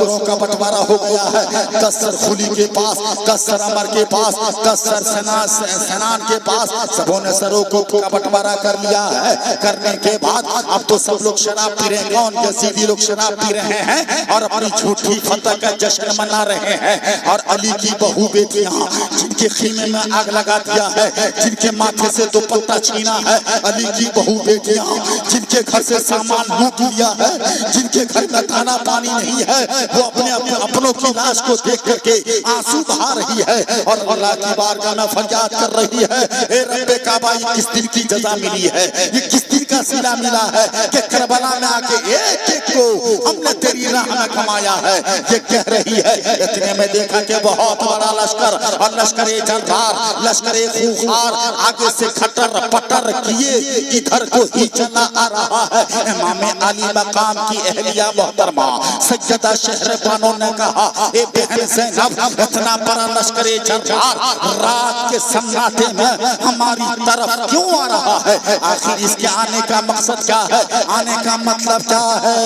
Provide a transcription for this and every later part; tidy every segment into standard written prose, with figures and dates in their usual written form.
कसरों का बंटवारा हो गया है। कसर खुली के पास, कसर अमर के पास, कसर सनान के पास, सबों ने सरों को का बंटवारा कर लिया है। करने के बाद अब तो सब लोग शराब पी रहे हैं। कौन यजीदी लोग शराब पी रहे हैं और अपनी झूठी फतह का जश्न मना रहे हैं। और अली की बहू बेटियां जिनके खीमे में आग लगा दिया है, जिनके माथे से दुपट्टा छीना है, अली की बहू बेटियां जिनके घर से सामान लूट लिया है, जिनके घर में खाना पानी नहीं है, वो अपने अपनों की लाश को देख करके आंसू बहा रही है और अल्लाह की बारगाह में फरियाद कर रही है, ए रब्बे काबा, ये किस दिन की जज़ा मिली है, ये किस दिन का सिला मिला है कि करबला में आके एक एक को हमने तेरी राह में कमाया है। ये कह रही है। इतने में देखा कि बहुत बड़ा लश्कर और लश्कर-ए जरदार, लश्कर-ए खूंखार आगे से खटर पटर किए इधर को ही चला आ रहा है। इमाम अली मकाम की अहलिया मोहतरमा सैयदा शहरबानो ने कहा, ए बहन ज़ैनब, इतना बड़ा लश्कर-ए जरदार रात के सन्नाटे में हमारी तरफ क्यों आ रहा है? आखिर इसके आने का मकसद क्या है? आने का मतलब क्या है?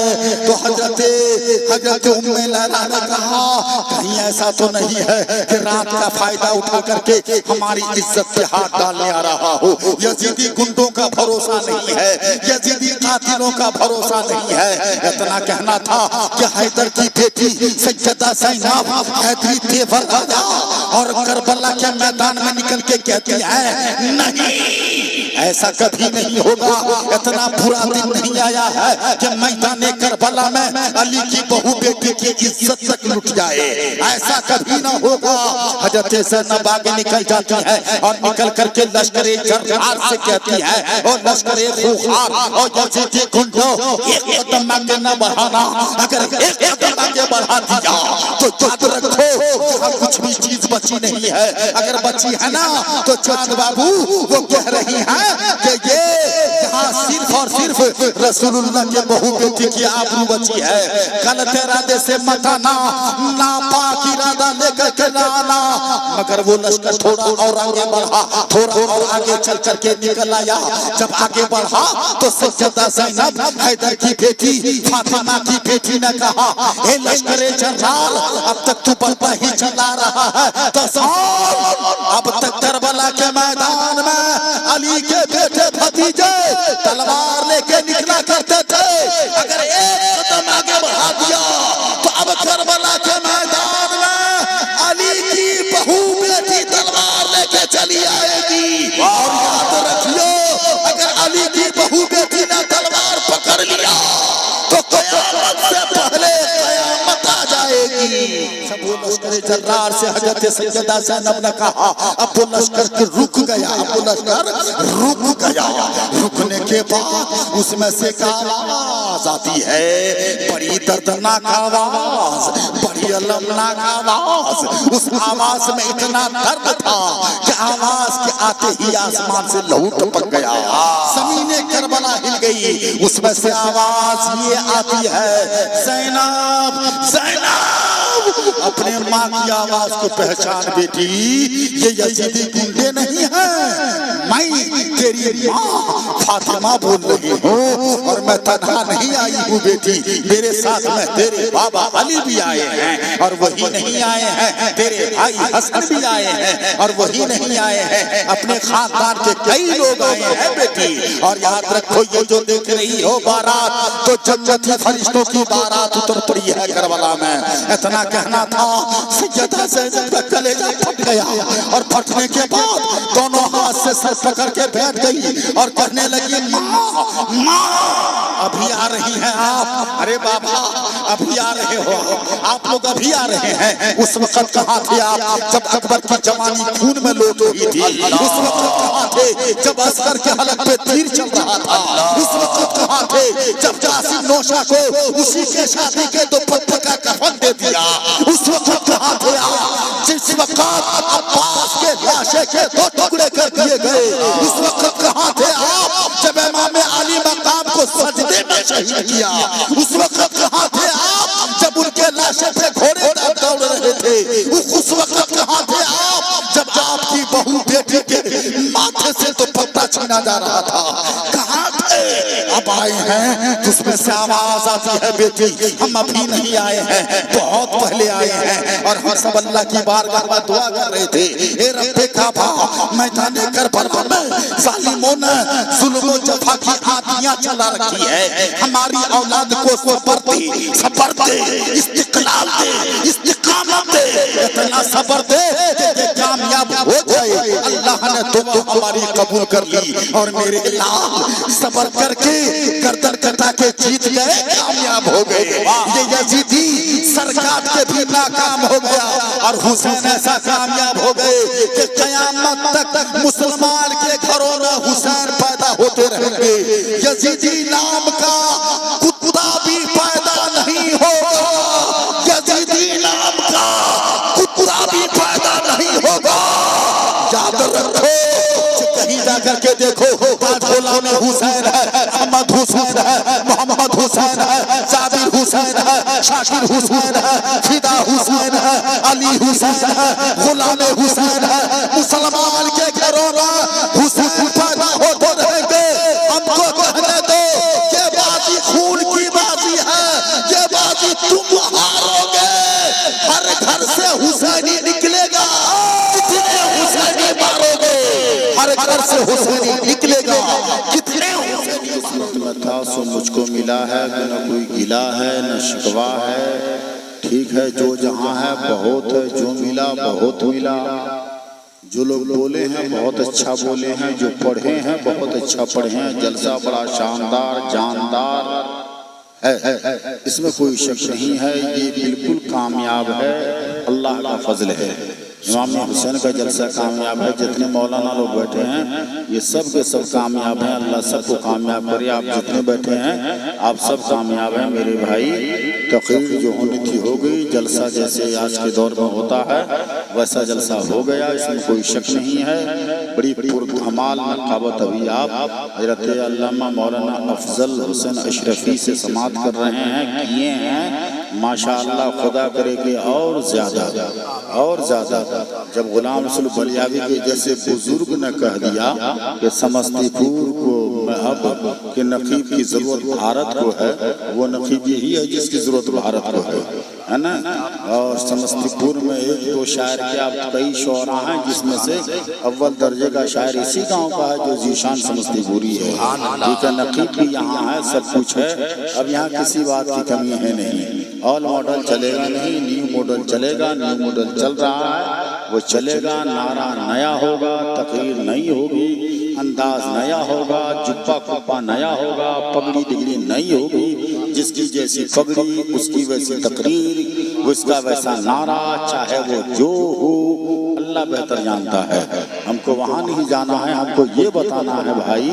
तो हजरत उम्मे लैला ने कहा, कहीं ऐसा तो नहीं है कि रात का फायदा उठा करके हमारी इज्जत पे हाथ डालने आ रहा हो। यजीदी गुंडों का भरोसा नहीं है, यजीदी कातिलों का भरोसा नहीं है। इतना कहना था कि हैदर की बेटी सैयदा ज़ैनब हैदरी तेवर आया और करबला के मैदान में निकल के कहती है, नहीं ऐसा कभी नहीं होगा। इतना बुरा दिन नहीं आया है कि मैदान करबला में अली की बहू बेटी की इज्जत तक लुट जाए, ऐसा कभी ना होगा। हजरत ज़ैनब आगे निकल जाती है और निकल करके लश्कर-ए जरदार से कहती है, और लश्कर-ए खूंखार और यजीदी गुंडों, एक कदम आगे न बढ़ाना, अगर एक कदम आगे बढ़ा दिया तो याद रखो यहाँ कुछ भी चीज बची नहीं है। अगर बची है ना तो चांद बाबू वो कह रही है कि ये यहाँ सिर्फ और सिर्फ रसूलुल्लाह के बहू बेटी की आबरू बची है। गलत इरादे से मत आना, नापाक इरादा लेकर के ना आना। मगर वो लश्कर थोड़ा और आगे बढ़ा, थोड़ा और आगे चल करके निकल आया। जब आगे बढ़ा तो सैयदा ज़ैनब हैदर की बेटी फातिमा की बेटी ने कहा, हे लश्कर-ए जरदार, अब तक तू बढ़ता ही चला रहा है, तो अब तक करबला के मैदान में अली के बेटे भतीजे तलवार लेके निकला करते थे। अगर एक कदम आगे बढ़ा दिया तो अब करबला के मैदान में अली की बहू बेटी तलवार लेके चली आएगी। और याद रखियो, अगर अली की बहू बेटी ने तलवार पकड़ लिया तो क़यामत से पहले क़यामत आ जाएगी। सब वो लश्कर-ए जरदार से हजरत सैयदा ज़ैनब ने कहा, अब वो लश्कर रुक गया, अब वो लश्कर रुक गया। रुकने के बाद उसमें से एक आवाज आती है, बड़ी दर्दनाक आवाज, बड़ी अलमनाक आवाज। उस आवाज में इतना दर्द था कि आवाज के आते ही आसमान से लहू टपक गया, ज़मीने करबला हिल गई। उसमें से आवाज ये आती है, ज़ैनब ज़ैनब। अपने माँ की आवाज को पहचान बेटी, ये यजीदी गुंडे नहीं है, मैं तेरी माँ फातिमा बोल रही हूँ। और मैं तन्हा नहीं आई हूँ बेटी, मेरे साथ में तेरे बाबा अली भी आए हैं, और वही नहीं आए हैं तेरे भाई हसन भी आए हैं, और वही नहीं आए हैं अपने खानदान के कई लोग आए हैं बेटी। और याद रखो, ये जो देख रही हो बारात, तो जन्नती फरिश्तों की बारात उतर पड़ी है करबला में। इतना कहना था, सैयदा ज़ैनब का कलेजा फट गया, और फटने के बाद दोनों हाथ से सर पकड़ के बैठ गई और कहने लगी, माँ माँ अभी आ रही हैं आप? अरे बाबा अभी आ रहे हो आप लोग, अभी आ रहे हैं। उस वक्त कहाँ थे आप जब अकबर की जवानी खून में लोट रही थी? उस वक्त कहाँ थे जब अस्कर के हलक पे तीर चल रहा था? उस वक्त कहाँ थे जब जासिम नौशा को उसी के शादी के दुपट्टे का कफन दे दिया? उस वक्त कहाँ थे आप जिस वक्त अब्बास के लाशे के दो टुकड़े कर दिए गए? उस वक्त कहाँ थे आप जब इमाम अली मकाम को सजदे में शहीद किया? उस वक्त कहाँ थे आप जब उनके लाशे पे घोड़े दौड़ रहे थे? उस वक्त कहाँ थे आप जब आपकी बहू बेटी के माथे से तो पत्ता छीना जा रहा था? कहाँ थे अब आए हैं तो उसमें से आवाज आती है, बेटी हम अभी नहीं आए हैं, बहुत पहले आए हैं। और हम सब अल्लाह की बारगाह में दुआ कर रहे थे, ए रब्बे काबा, मैदाने करबला में जालिमों ने जुल्म व जफा की आंधियां चला रखी है, हमारी औलाद को सब्र दे, इस्तिकलाल दे, इस्तिकामत दे, इतना सब्र दे कि कामयाब हो जाए। अल्लाह ने दुआ हमारी कबूल कर ली और मेरे इलाह सब्र करके गर्दन कटा के जीत गए, कामयाब हो गए। ये यजीदी सरकार के भी नाकाम हो गया और हुसैन ऐसा कामयाब हो गए कि कयामत तक मुसलमान के घरों में हुसैन पैदा होते रहेंगे। यजीदी नाम का कुत्ता भी पैदा नहीं होगा, यजीदी नाम का कुत्ता भी पैदा नहीं होगा। याद रखो, कहीं जाकर के देखो, गोला में हुसैन है, अहमद हुसैन है, मोहम्मद हुसैन है, जाबिर हुसैन है, शाकिर हुसैन है, फिदा हुसैन है, अली हुसैन है, गुलाम हुसैन है। मुसलमान के घरों में हुसैन पैदा होते रहेंगे। हमको कहने दो, ये बाजी खून की बाजी है, ये बाजी तुम हारोगे। हर घर से हुसैनी निकलेगा, कितने हुसैनी मारोगे, हर घर से हुसैनी निकलेगा, कितने हुसैनी था सो मुझको मिला है, न कोई गिला है न शिकवा है। ठीक है जो जहाँ है बहुत है, जो मिला बहुत मिला। जो लोग बोले हैं बहुत अच्छा बोले हैं, जो पढ़े हैं बहुत अच्छा पढ़े हैं। जलसा बड़ा शानदार जानदार है, इसमें कोई शक नहीं है। ये बिल्कुल कामयाब है, अल्लाह का फजल है। इमाम हुसैन का जलसा कामयाब है। जितने मौलाना लोग बैठे हैं ये सब के सब कामयाब हैं। अल्लाह सबको कामयाब करे। आप जितने बैठे हैं आप सब कामयाब हैं मेरे भाई। तकरीर जो होनी थी हो गई। जलसा जैसे आज के दौर में होता है वैसा जलसा हो गया, इसमें कोई शक नहीं है। बड़ी पुरधमाल नकाबत अभी आप हज़रत अल्लामा मौलाना अफजल हुसैन अशरफी से समात कर रहे हैं, किए हैं। माशाअल्लाह, खुदा करे कि और ज़्यादा। जब गुलाम रसूल बलियावी के जैसे बुजुर्ग ने कह दिया कि समस्तीपुर को अब के नकीब की जरूरत भारत को है, वो नकीब यही है जिसकी जरूरत भारत को है ना। और समस्तीपुर में एक दो शायर के अब कई शोरा हैं, जिसमें से अव्वल दर्जे का शायर इसी गांव का है जो जीशान समस्तीपुरी है। ठीक है, नकीब भी यहाँ है, सब कुछ है। अब यहाँ किसी बात की कमी है नहीं। ऑल मॉडल चलेगा नहीं, न्यू मॉडल चलेगा। न्यू मॉडल चल रहा है, वो चलेगा। नारा नया होगा, तकरीर नई होगी, अंदाज नया होगा, जुब्बा कुब्बा नया होगा, पगड़ी डिगड़ी नई होगी। जिसकी जैसी पगड़ी उसकी वैसी तकरीर, उसका वैसा नारा, चाहे वो जो हो अल्लाह बेहतर जानता है। हमको वहाँ नहीं जाना है, हमको ये बताना है भाई।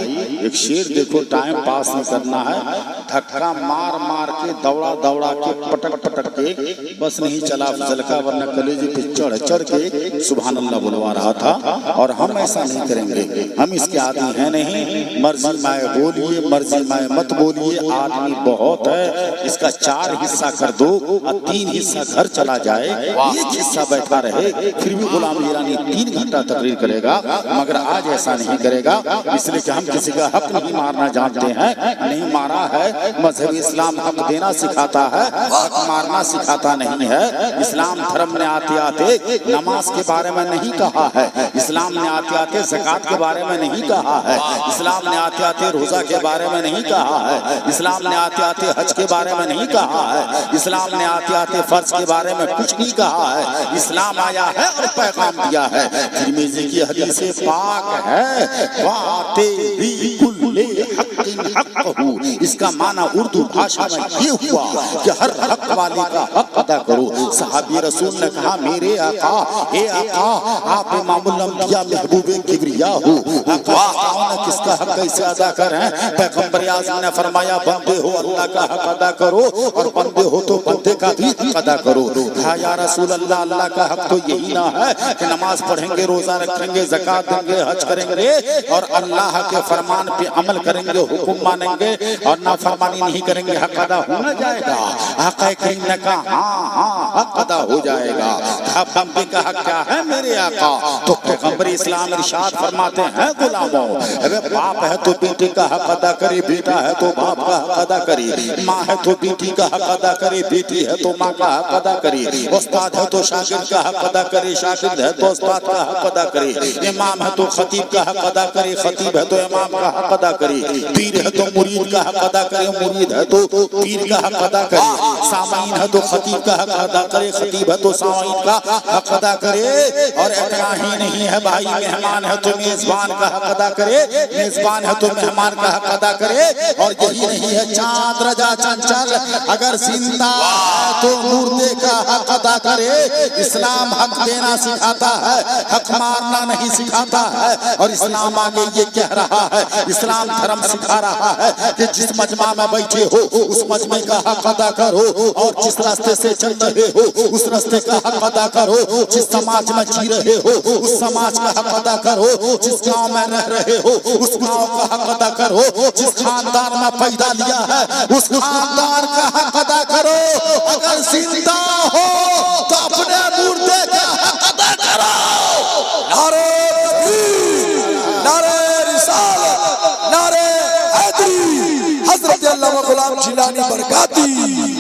एक शेर देखो, टाइम पास नहीं करना है। धक्का मार मार के दौड़ा के पटक के बस नहीं चला अफजल का, वरना कलेजे पे चढ़ के सुभान अल्लाह बुलवा रहा था। और हम ऐसा नहीं करेंगे, हम इसके आदमी हैं नहीं। मर्जी माए बोलिए, मर्जी माए मत बोलिए। आदमी बहुत है, इसका 4 हिस्सा कर दो और 3 हिस्सा घर चला जाए, एक हिस्सा बैठा रहे, फिर भी गुलाम ईरानी 3 घंटा तकरीर करेगा। मगर आज ऐसा नहीं करेगा, इसलिए कि हम किसी का हक नहीं मारना जानते हैं, नहीं मारा है। मजहब इस्लाम हक देना सिखाता है, हक मारना सिखाता नहीं है। इस्लाम धर्म ने आते आते नमाज के बारे में नहीं कहा है, इस्लाम ने आते आते ज़कात के बारे में नहीं कहा है, इस्लाम ने आते आते रोज़ा के बारे में नहीं कहा है, इस्लाम ने आते आते हज के बारे में नहीं कहा है, इस्लाम ने आते आते फर्ज के बारे में कुछ नहीं कहा है। इस्लाम आया है और पैगाम दिया है। तिर्मिज़ी की हदीस पाक है, वाते भी कुल्ले हक़्क़िन हक़्क़हू। इसका माना उर्दू भाषा में ये हुआ कि हर हक वाले का हक अदा करो। सहाबी रसूल ने कहा, मेरे आका, हे आका, आप इमामुल अंबिया महबूबे किबरिया हो। आका ने किसका हक कैसे अदा करें? पैगंबर आज़म ने फरमाया, बंदे हो अल्लाह का हक अदा करो, और बंदे हो तो बंदे का भी हक अदा करो। कहा, या रसूल अल्लाह, अल्लाह का हक तो यही ना है कि नमाज पढ़ेंगे, रोजा रखेंगे, ज़कात देंगे, हज करेंगे और अल्लाह के फरमान पे अमल करेंगे, हुक्म मानेंगे और नाफरमानी नहीं करेंगे, हक अदा हो न जाएगा? आका करीम ने कहा, हाँ, हक अदा हो जाएगा। बंदे का हक क्या है मेरे आका? तो पैगंबर इस्लाम इरशाद फरमाते हैं गुलामों, अरे बाप है तो बेटे का हक अदा करे, बेटा है तो बाप का हक अदा करे, माँ है तो बेटी का हक अदा करे, बेटी है तो माँ का हक अदा करे, उस्ताद है तो शागिर्द का हक अदा करे, शागिर्द है तो उस्ताद का हक अदा करे, इमाम है तो खतीब का हक अदा करे, खतीब है तो इमाम का हक अदा करे, पीर है तो मुरीद का हक अदा करे, मुरीद है तो पीर का हक अदा करे, सामाइन है तो खतीब का हक अदा करे, खतीब है तो सामाइन का हक अदा करे। और इतना ही नहीं है भाई, मेहमान है तो मेजबान का हक अदा करे, मेजबान है तो मेहमान का हक अदा करे। और यही नहीं है, चांद रजा चंचल अगर जिंदा है तो मुर्दे का हक अदा करे। इस्लाम हक देना सिखाता है, हक मारना नहीं सिखाता है। और इस्लाम आगे ये कह रहा है, इस्लाम धर्म सिखा रहा है कि जिस मजमा में बैठे हो उस मजमे का हक अदा करो, और जिस रास्ते से चल रहे हो उस रास्ते का हक अदा करो, जिस समाज में जी रहे हो उस समाज का हक अदा करो, जिस गांव में रह रहे हो उस गांव का हक अदा करो, जिस खानदान में पैदा लिया है उस खानदान का हक अदा करो। अगर जिंदा हो तो अपने मुर्दे का हक अदा करो। नारे तकबीर, नारे रिसालत, नारे हैदरी, हजरत अल्लामा गुलाम जिलानी बरकाती।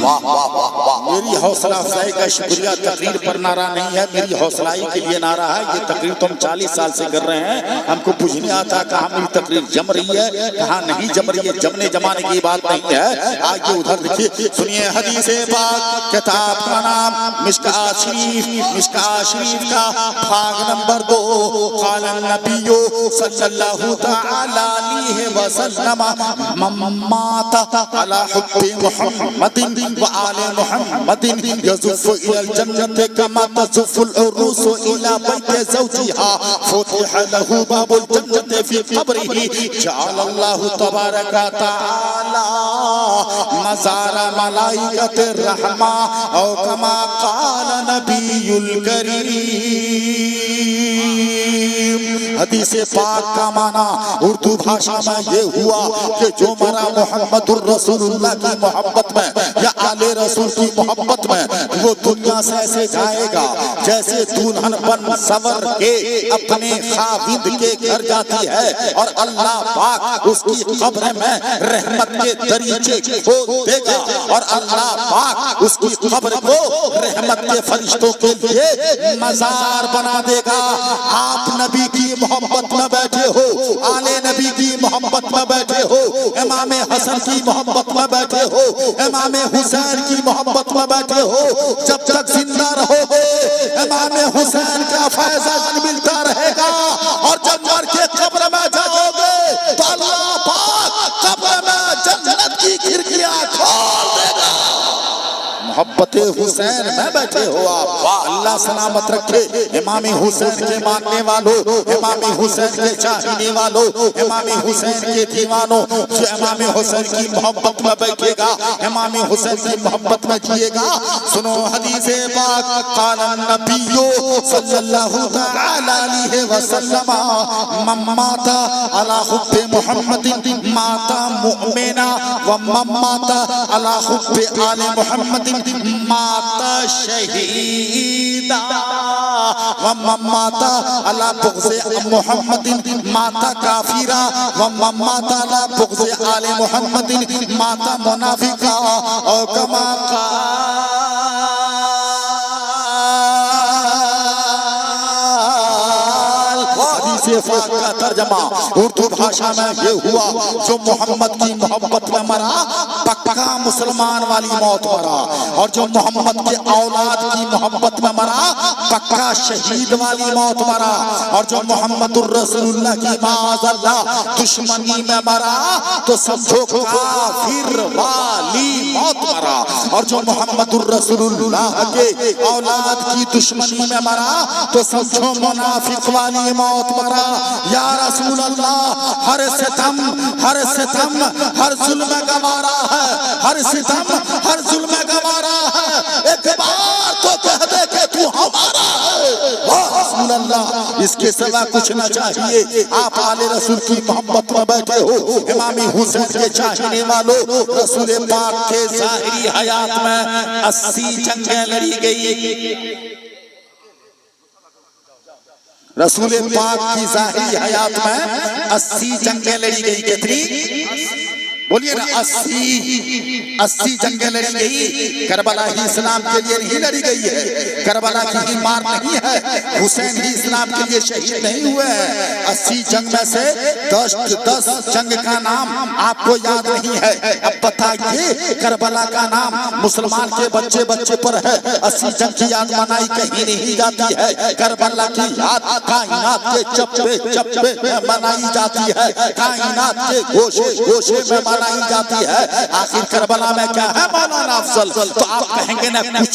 वाह वाह वाह वाह। मेरी हौसला अफजाई का शुक्रिया। तकरीर पर नारा नहीं है, मेरी हौसलाई के लिए नारा है। ये तकरीर तुम 40 साल से कर रहे हैं, हमको कुछ नहीं आता कहाँ मेरी तकरीर जम रही है कहाँ नहीं जम रही है। जमने जमाने की बात नहीं है। आगे उधर देखिए, सुनिए हदीसे पाक, किताब का नाम मिशकात शरीफ, मिशकात शरीफ का भाग नंबर 2। क़ाल नबियो सल्लल्लाहु तआला अलैहि वसल्लम मम्माता अला हुब्बि मुहम्मदिन व आले मुहम्मदिन यज़ुफ़ु इलल जन्नति कमा तज़ुफ़ुल उरूसु इला बैति ज़ौजिहा फुतिह लहू बाबुल जन्नति फ़ी क़ब्रिही जअलल्लाहु तबारक व तआला मज़ारा मलाइकतिर रहमा औ कमा क़ाल नबियुल करीम। हदीसे पाक का माना उर्दू भाषा में ये हुआ कि जो मरा मोहम्मदुर रसूलुल्लाह की मोहब्बत में या आले रसूल की मोहब्बत में, वो दुनिया से ऐसे जाएगा जैसे दुल्हन बन सवर के अपने खाविंद के घर जाती है, और अल्लाह पाक उसकी कब्र में रहमत के दरीचे खोल देगा, और अल्लाह पाक उसकी कब्र को रहमत के फरिश्तों के लिए मजार बना देगा। आप नबी की मोहब्बत में बैठे हो, आले नबी की मोहब्बत में बैठे हो, इमाम हसन की मोहब्बत में बैठे हो, इमाम हुसैन की मोहब्बत में बैठे हो। जब तक जिंदा रहोगे इमाम हुसैन का फैज़ मिलता रहेगा, और जब मर के कब्र में जाओगे तो अल्लाह पाक कब्र में जन्नत की खिड़कियां खोल देगा। मोहब्बत हुसैन में बैठे हो आप, अल्लाह सलामत रखे। इमाम हुसैन के मानने वालों, इमाम हुसैन के चाहने वालों, इमाम हुसैन के दीवानों, जो इमाम हुसैन की मोहब्बत में बैठेगा, इमाम हुसैन की मोहब्बत में जिएगा। सुनो हदीसे पाक, क़ाल नबियो सल्लल्लाहु तआला अलैहि वसल्लम मम्माता अला हुब्बि मुहम्मदिन माता मुमिना व मम्माता अला हुब्बि आले मुहम्मदिन माता शहीदा व मम्माता अला बुग़्ज़ि मुहम्मदिन माता काफिरा व मम्माता अला बुग़्ज़ि आले मुहम्मदिन माता मुनाफिका और कमा का तर्जमा उर्दू भाषा में ये हुआ, जो मोहम्मद की मोहब्बत में मरा पक्का मुसलमान वाली मौत मरा, और जो मोहम्मद के औलाद की मोहब्बत में मरा पक्का शहीद वाली मौत मरा, और जो मोहम्मदुर रसूलुल्लाह की माज़अल्लाह दुश्मनी में मरा तो समझो काफिर वाली मौत मरा, और जो मोहम्मदुर रसूलुल्लाह के औलाद की दुश्मनी में मरा तो समझो मुनाफिक वाली मौत मरा। या रसूल अल्लाह, हर सितम हर जुल्म गवारा है, हर सितम हर जुल्म गवारा है, एक बार तो कह दे कि तू हमारा है। रसूल अल्लाह, इसके सिवा कुछ न चाहिए। आप आले रसूल की मोहब्बत में बैठे हो। इमामी हुसैन के चाहने वालों, रसूल पाक के ज़ाहिरी हयात में 80 जंगें लड़ी गई। रसूल पाक की ज़ाहिरी हयात में 80 जंगें लड़ी गई। कितनी बोलिए ना? 80 जंगें लड़ी गई। करबला ही इस्लाम के लिए नहीं लड़ी गई है, करबला की ही मार नहीं है, हुसैन ही इस्लाम के लिए शहीद नहीं हुए हैं। 80 जंग में से 10 जंग का नाम आपको याद नहीं है। अब बताइए, करबला का नाम मुसलमान के बच्चे बच्चे पर है, 80 जंग की याद मनाई कहीं नहीं जाती है। करबला की याद कायनात के चप्पे चप्पे में मनाई जाती है, कायनात के गोशे गोशे में मनाई जाती है। आखिर करबला में क्या है मौलाना अफजल? तो आप कहेंगे ना कुछ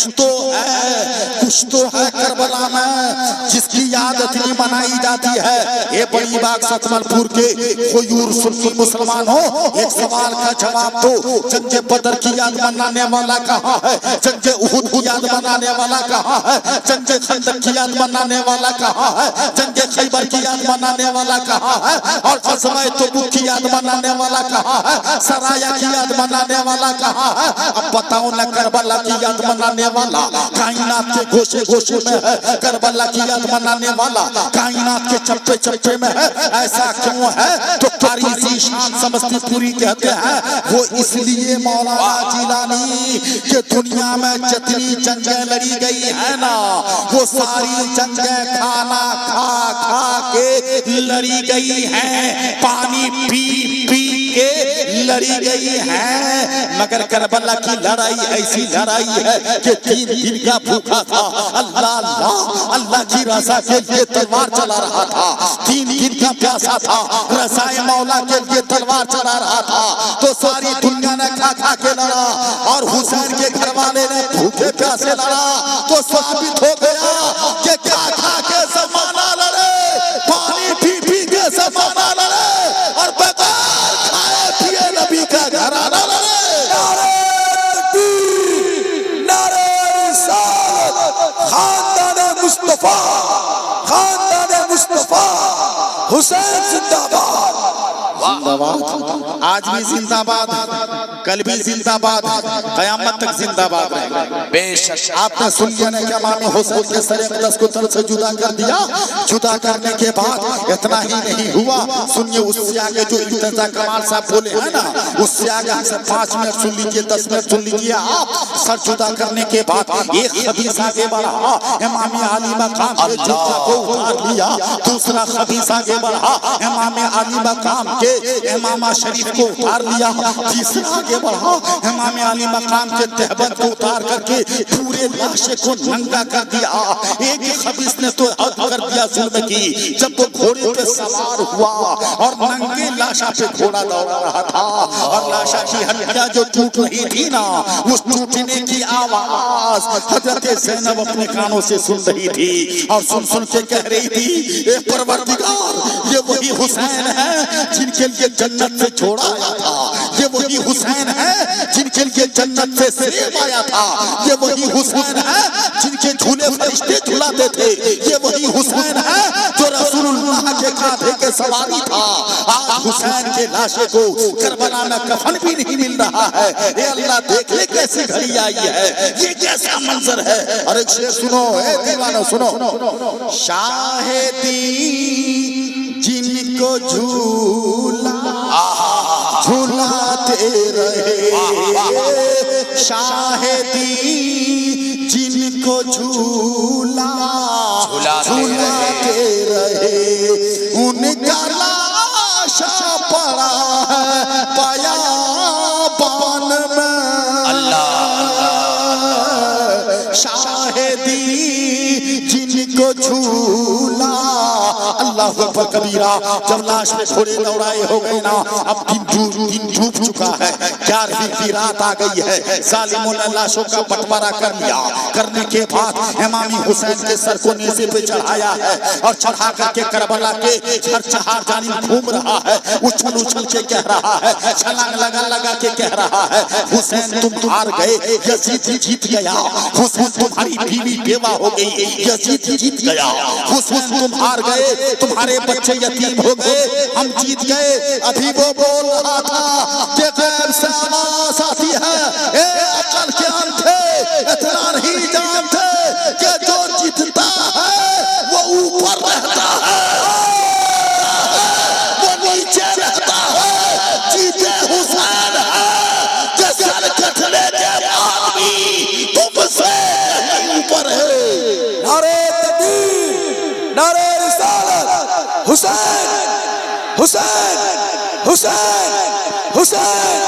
तो है करबला में जिसकी याद इतनी मनाई जाती है। ये बड़ी बात सतमलपुर के हुजूर सुन्नी मुसलमान हो, एक सवाल का जवाब दो। जंगे बदर की याद मनाने वाला कहाँ है? जंगे उहुद की याद मनाने वाला कहाँ है? जंगे खंदक की याद मनाने वाला कहाँ है? जंगे खैबर की याद मनाने वाला कहाँ है? और ग़ज़वा तबूक की याद मनाने वाला कहाँ है? सराया की याद मनाने वाला कहाँ है? अब बताओ ना, करबला की याद मनाने वाला कायनात के गोशे गोशे में है, करबला की याद मनाने वाला कायनात के चप्पे चप्पे में है। ऐसा क्यों है? तो तारीख़ी शान समस्तीपुरी कहते हैं वो इसलिए मौलाना जिलानी के दुनिया में जितनी जंगें लड़ी गई है ना, वो सारी जंगें खाना खा खा के लड़ी गई हैं, पानी पी पी के लड़ी गई है। मगर करबला की लड़ाई ऐसी लड़ाई है कि 3 दिन का भूखा था, अल्लाह की रज़ा के लिए तलवार चला रहा था। 3 दिन का प्यासा था, रज़ाए मौला के लिए तलवार चला रहा था। तो सारी दुनिया ने खा खा के लड़ा और हुसैन के घर वाले ने भूखे प्यासे लड़ा। तो साबित हो गया कि खा खा के ज़माना लड़े, पानी पी पी के ज़माना लड़े, और बगैर खाए पिए नबी का घराना लड़े। नारे रिसालत, खानदान मुस्तफा, खानदान मुस्तफा, हुसैन जिंदाबाद। जिंदाबाद, आज भी जिंदाबाद, कल भी जिंदाबाद, कयामत तक जिंदाबाद रहेगा। बेशक आपने सुन लिया ना, क्या मानो हुसैन के सर अक़दस को तन से जुदा कर दिया। जुदा करने के बाद इतना ही नहीं हुआ, सुनिए उससे आगे जो इर्तिजा कमाल साहब बोले हैं ना, उससे आगे हमसे 5 मिनट सुन लीजिए, 10 मिनट सुन लीजिए आप। सर जुदा करने के बाद एक खबीस आगे बढ़ा, इमाम अली मकाम के जूता को उतार लिया। दूसरा खबीस आगे बढ़ा, इमाम अली मकाम के इमामा शरीफ को उतार लिया। तीसरा आगे बढ़ा, इमाम अली मकाम के तहबत को उतार करके पूरे लाशे को नंगा कर दिया। एक खबीस ने तो हद कर दिया जुल्म की, जब वो घोड़े पे सवार हुआ और नंगे लाशा पे घोड़ा दौड़ा रहा था, और लाशा की हड्डियां जो टूट रही थी ना, उस टूटने की आवाज हजरत ज़ैनब अपने कानों से सुन रही थी, और सुन सुन के कह रही थी, ए परवरदिगार, ये वही हुसैन है जिनके लिए जन्नत से छोड़ा आया था, ये वही हुसैन है जिनके लिए जन्नत से सेब आया था, ये वही हुसैन है जिनके झूले फरिश्ते झुलाते थे, ये वही हुसैन है जो रसूलुल्लाह के कांधे के सवारी था। आज हुसैन के लाशे को करबला में कफन भी नहीं मिल रहा है। ये अल्लाह देख ले कैसी घड़ी आई है, ये कैसा मंजर है। अरे शेर सुनो, ए दीवानो सुनो, शाहिदी जिनको झूला झूलाते रहे, शाहिदी जिनको झूला झूलाते रहे, उनका लाशा पड़ा है बयाबान में। शाहिदी जिनको झूला, अल्लाह अकबर कबीरा। जब लाश में घोड़े दौड़ाए हो गए ना, अब दिन डूब चुका है, 11वीं की रात आ गई है। जालिमों ने लाशों का बंटवारा कर लिया। करने के बाद इमामी हुसैन के सर को नेज़े पे चढ़ाया है, और चढ़ा करके करबला के हर चार जानिब घूम रहा है, उछल उछल के कह रहा है, छलांग लगा लगा के कह रहा है, हुसैन तुम हार गए, यजीद जीत गया, हुसैन तुम्हारी तुम्हारी बीवी बेवा हो गई, यजीद जीत गया, हुसैन तुम हार गए, तुम्हारे बच्चे यतीम हो गए, हम जीत गए। अभी वो बोल रहा था कि गैब से आवाज आती है, ए अकल के अंधे इतना नहीं जानते कि जो जीतता है वो ऊपर रहता है, वो नीचे रहता है। जीते हुसैन है कि सर कटने के बाद भी तुमसे ऊपर है। नारे तकबीर, नारे रिसालत, हुसैन हुसैन हुसैन हुसैन।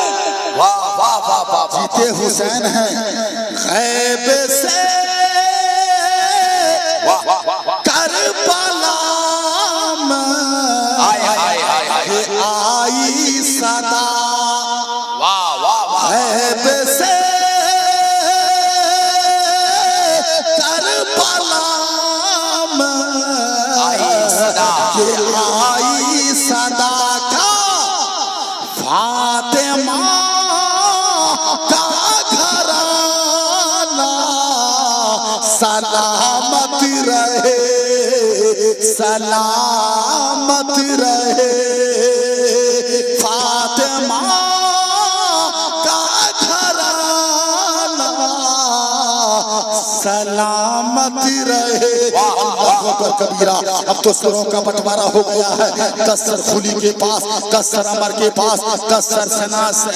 वाह वाह वाह वाह। जीते हुसैन हैं गैब से करबला में आई सदा, वाह वाह वाह। गैब से करबला में आई सदा का फातिमा का घराना सलामत रहे, सलामत रहे। फातिमा का घराना सलामत रहे। अल्लाह अकबर कबीरा। अब तो सरों का बंटवारा हो गया है, 10 सर खुली के पास, 10 सर अमर के पास, 10 सर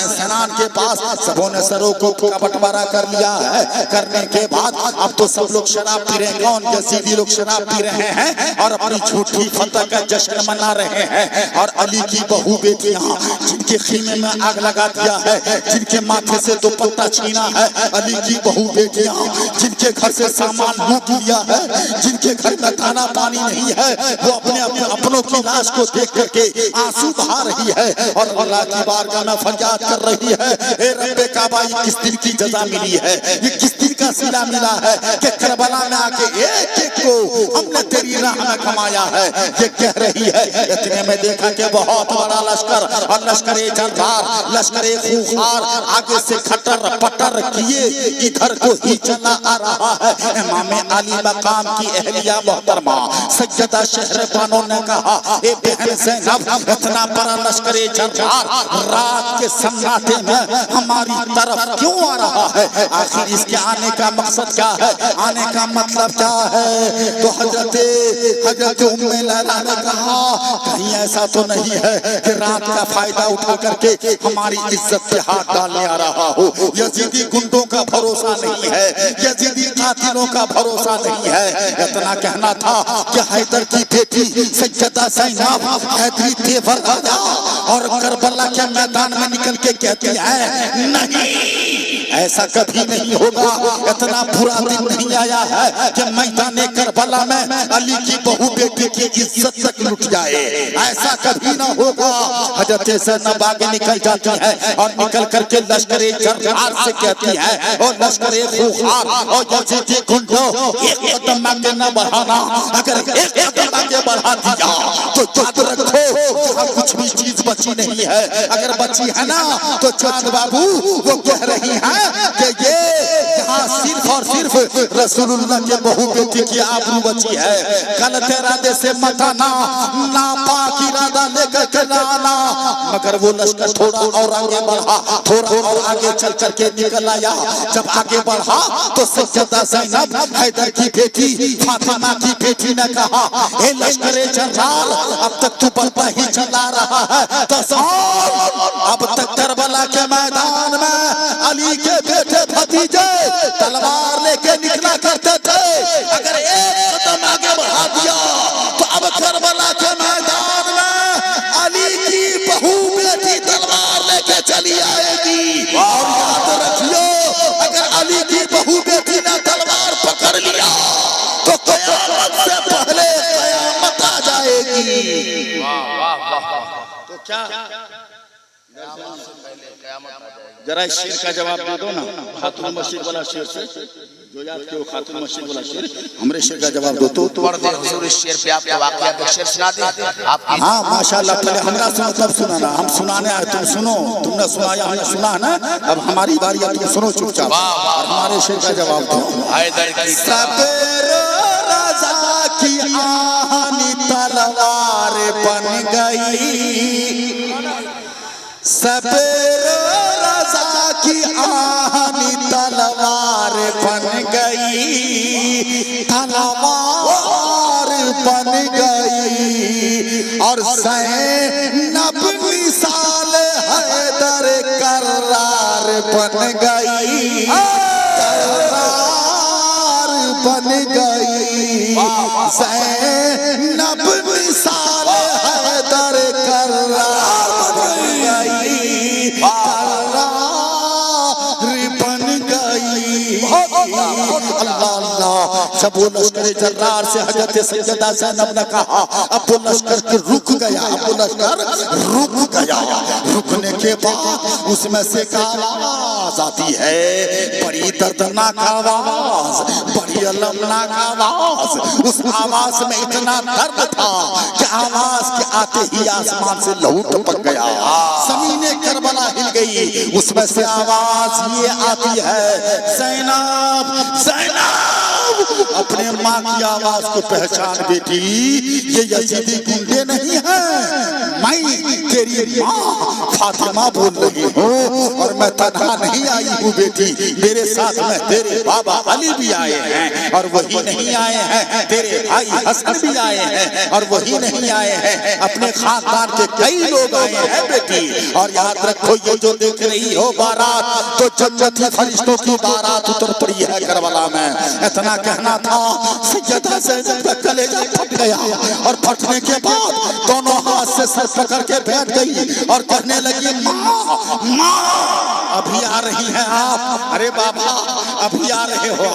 सेनान के पास, सबों ने सरों को का बंटवारा कर लिया है। करने के बाद अब तो सब लोग शराब पी रहे हैं। कौन? यजीदी लोग शराब पी रहे हैं और अपनी झूठी फतह का जश्न मना रहे हैं। और अली की बहू बेटियां जिनके खीमे में आग लगा दिया है, जिनके माथे से दुपट्टा छीना है, अली की बहू बेटियां जिनके घर से सामान लूट लिया है, जिनके घर में खाना पानी नहीं है, वो अपने अपनों की लाश को देख करके आंसू बहा रही है और अल्लाह की बारगाह में फरियाद कर रही है, ए रब्बे काबा, ये किस दिन की जजा मिली है, ये किस दिन का सिला मिला है कि करबला में आके एक एक को हमने तेरी राह में कमाया है। ये कह रही है। इतने में देखा कि बहुत बड़ा लश्कर और लश्कर-ए जर्रार, लश्कर-ए खूंखार आगे से खटर पटर किए इधर को ही चला आ रहा है। इमाम अली मकाम की अहलिया मोहतरमा सैयदा शहरबानो ने कहा, ए बहन ज़ैनब, इतना बड़ा लश्कर-ए जर्रार रात के सन्नाटे में हमारी तरफ क्यों आ रहा है? आखिर इसके आने का मकसद क्या है, आने का मतलब क्या है? तो हजरत उम्मे लैला ने कहा, कहीं ऐसा तो नहीं है कि रात का फायदा उठा करके हमारी इज्जत पे हाथ डालने आ रहा हो। यजीदी गुंडों का भरोसा नहीं है, यजीदी कातिलों का भरोसा नहीं है। इतना कहना था कि हैदर की बेटी सैयदा ज़ैनब हैदरी तेवर राजा और करबला के मैदान में निकल के कहती है, नहीं ऐसा कभी नहीं होगा। इतना बुरा दिन नहीं आया है कि मैदान करबला में अली की बहू बेटी की इज्जत तक लुट जाए, ऐसा कभी ना होगा। हजरत ज़ैनब आगे निकल जाती है और निकल करके लश्कर-ए जर्रार से कहती है, और लश्कर-ए खूंखार और यजीदी गुंडों, एक कदम आगे न बढ़ाना, अगर एक कदम आगे बढ़ा दिया तो याद रखो यहाँ कुछ भी चीज बची नहीं है। अगर बची है ना तो चांद बाबू वो कह रही है कि ये यहाँ सिर्फ और सिर्फ रसूलुल्लाह के बहू बेटी की आबरू बची है। गलत इरादे से मत आना, नापाक इरादा लेकर के ना आना। मगर वो लश्कर थोड़ा और आगे बढ़ा, थोड़ा और आगे चल करके निकल आया। जब आगे बढ़ा तो सैयदा ज़ैनब हैदर की बेटी फातिमा की बेटी ने कहा, ए लश्कर-ए जर्रार, अब तक तू बढ़ता ही चला रहा है। अब तक करबला के मैदान में अली के बेटे भतीजे तलवार लेके निकला करते थे। अगर एक कदम आगे बढ़ा दिया तो अब करबला के मैदान में अली की बहू बेटी तलवार लेके चली आएगी। और याद रखियो, अगर अली की बहू बेटी ने तलवार पकड़ लिया तो क़यामत से पहले क़यामत आ जाएगी। वाह वाह वाह। तो क्या जरा इस शेर का जवाब दे दो ना, खातून मस्जिद वाला शेर से जो याद के वो खातून मस्जिद वाला शेर, हमरे शेर का जवाब दो तो पढ़ दे हुजूर इस शेर पे आपके वाकया पे शेर सुना दे आपकी। हाँ माशाल्लाह, पहले हमरा सुनो तब सुनाना, हम सुनाने आए तुम सुनो, तुमने सुनाया हमने सुना ना, अब हमारी बारी है, तुम सुनो चुपचाप और हमारे शेर का जवाब दो। हैदर की सबेरो रज़ा की आनी तलवार बन गई, सबेरो रज़ा की आनी तलवार बन गई, तलवार बन गई और ज़ैनब मिसाल हैदर करार बन गई, करार बन गई, ज़ैनब मिसाल हैदर करार बन गई, करार बन गई। अल्लाह अल्लाह, सब वो लश्कर जर्रार से हजरत सैयदा ज़ैनब ने कहा, अब वो लश्कर रुक गया, अब वो लश्कर रुक गया, रुकने के बाद उसमें से एक आवाज आती है, बड़ी दर्दनाक आवाज, बड़ी अलमनाक आवाज। उस आवाज में इतना दर्द था कि आवाज के आते ही आसमान से लहू टपक गया, ज़मीने करबला हिल गई। उसमें से आवाज ये आती है, ज़ैनब ज़ैनब, अपने माँ की आवाज को पहचान बेटी, ये यजीदी गुंडे नहीं है, मैं तेरी माँ फातिमा बोल रही हूँ और मैं तन्हा नहीं आई हूँ बेटी, मेरे साथ में तेरे बाबा अली भी आए हैं और वही नहीं आए हैं, तेरे भाई हसन भी आए हैं और वही नहीं आए हैं, अपने खानदान के कई लोग आए हैं बेटी। और याद रखो, ये जो देख रही हो बारात, तो जन्नती फरिश्तों की बारात उतर पड़ी है करबला में। इतना कहना था, सैयदा ज़ैनब का कलेजा फट गया और फटने के बाद दोनों हाथ से सर पकड़ के बैठ गई और कहने लगी, माँ माँ अभी आ रही हैं आप, अरे बाबा अभी आ रहे हो